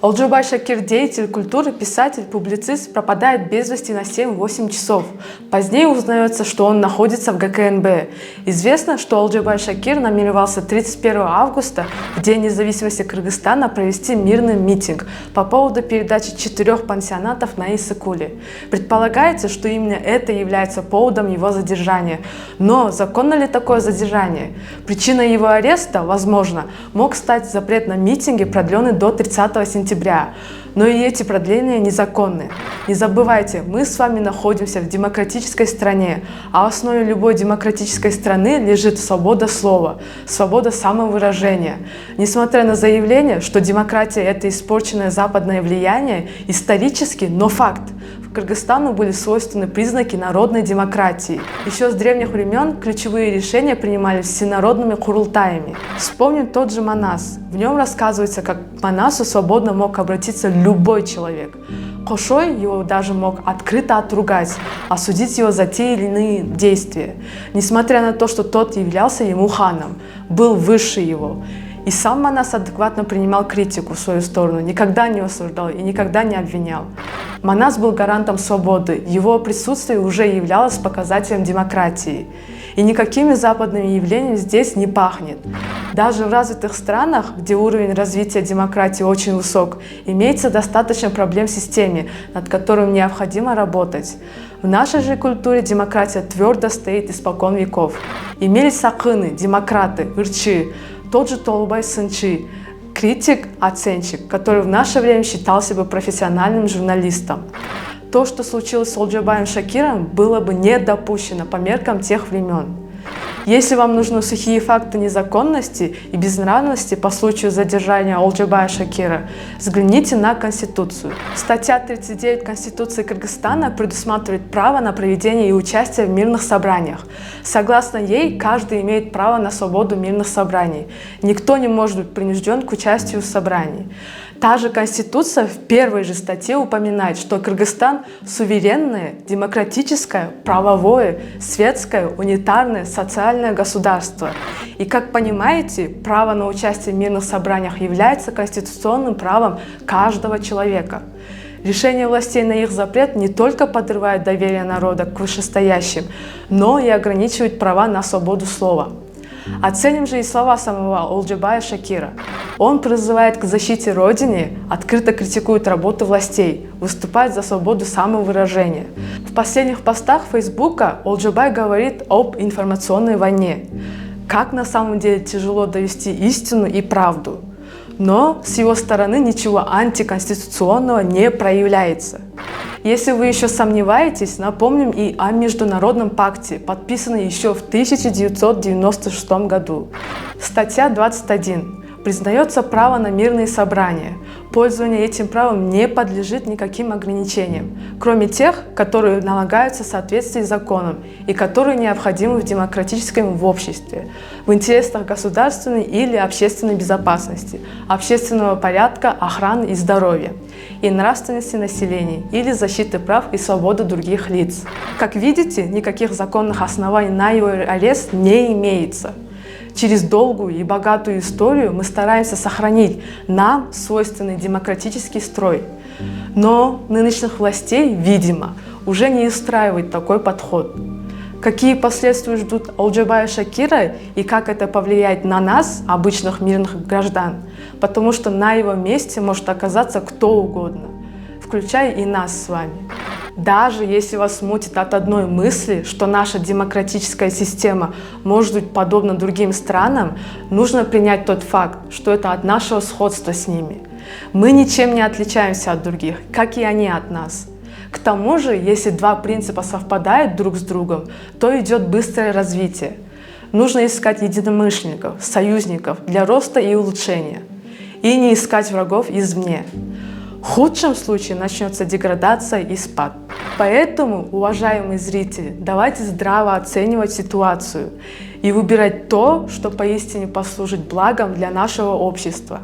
Олджубай Шакир, деятель культуры, писатель, публицист, пропадает без вести на 7-8 часов. Позднее узнается, что он находится в ГКНБ. Известно, что Олджубай Шакир намеревался 31 августа, в День независимости Кыргызстана, провести мирный митинг по поводу передачи 4 пансионатов на Иссык-Куле. Предполагается, что именно это является поводом его задержания. Но законно ли такое задержание? Причиной его ареста, возможно, мог стать запрет на митинги, продленный до 30 сентября. Но и эти продления незаконны. Не забывайте, мы с вами находимся в демократической стране, а в основе любой демократической страны лежит свобода слова, свобода самовыражения. Несмотря на заявление, что демократия – это испорченное западное влияние, исторически, но факт. Кыргызстану были свойственны признаки народной демократии. Еще с древних времен ключевые решения принимались всенародными курултаями. Вспомним тот же Манас. В нем рассказывается, как к Манасу свободно мог обратиться любой человек. Кошой его даже мог открыто отругать, осудить его за те или иные действия, несмотря на то, что тот являлся ему ханом, был выше его. И сам Манас адекватно принимал критику в свою сторону, никогда не осуждал и никогда не обвинял. Манас был гарантом свободы, его присутствие уже являлось показателем демократии. И никакими западными явлениями здесь не пахнет. Даже в развитых странах, где уровень развития демократии очень высок, имеется достаточно проблем в системе, над которым необходимо работать. В нашей же культуре демократия твердо стоит испокон веков. Имелись сакыны, демократы, ырчи, тот же Толубай Сынчи, критик-оценщик, который в наше время считался бы профессиональным журналистом. То, что случилось с Олджубаем Шакиром, было бы не допущено по меркам тех времен. Если вам нужны сухие факты незаконности и безнравности по случаю задержания Олджубая Шакира, взгляните на Конституцию. Статья 39 Конституции Кыргызстана предусматривает право на проведение и участие в мирных собраниях. Согласно ей, каждый имеет право на свободу мирных собраний. Никто не может быть принужден к участию в собрании. Та же Конституция в первой же статье упоминает, что Кыргызстан – суверенное, демократическое, правовое, светское, унитарное, социальное государство. И, как понимаете, право на участие в мирных собраниях является конституционным правом каждого человека. Решение властей на их запрет не только подрывает доверие народа к вышестоящим, но и ограничивает права на свободу слова. Оценим же и слова самого Олджубая Шакира. Он призывает к защите Родины, открыто критикует работу властей, выступает за свободу самовыражения. В последних постах Фейсбука Олджубай говорит об информационной войне. Как на самом деле тяжело довести истину и правду. Но с его стороны ничего антиконституционного не проявляется. Если вы еще сомневаетесь, напомним и о Международном пакте, подписанном еще в 1996 году. Статья 21. Признается право на мирные собрания. Пользование этим правом не подлежит никаким ограничениям, кроме тех, которые налагаются в соответствии с законом и которые необходимы в демократическом обществе, в интересах государственной или общественной безопасности, общественного порядка, охраны и здоровья, и нравственности населения или защиты прав и свободы других лиц. Как видите, никаких законных оснований на его арест не имеется. Через долгую и богатую историю мы стараемся сохранить нам свойственный демократический строй. Но нынешних властей, видимо, уже не устраивает такой подход. Какие последствия ждут Олджубая Шакира и как это повлияет на нас, обычных мирных граждан? Потому что на его месте может оказаться кто угодно, включая и нас с вами. Даже если вас смутит от одной мысли, что наша демократическая система может быть подобна другим странам, нужно принять тот факт, что это от нашего сходства с ними. Мы ничем не отличаемся от других, как и они от нас. К тому же, если два принципа совпадают друг с другом, то идет быстрое развитие. Нужно искать единомышленников, союзников для роста и улучшения. И не искать врагов извне. В худшем случае начнется деградация и спад. Поэтому, уважаемые зрители, давайте здраво оценивать ситуацию и выбирать то, что поистине послужит благом для нашего общества.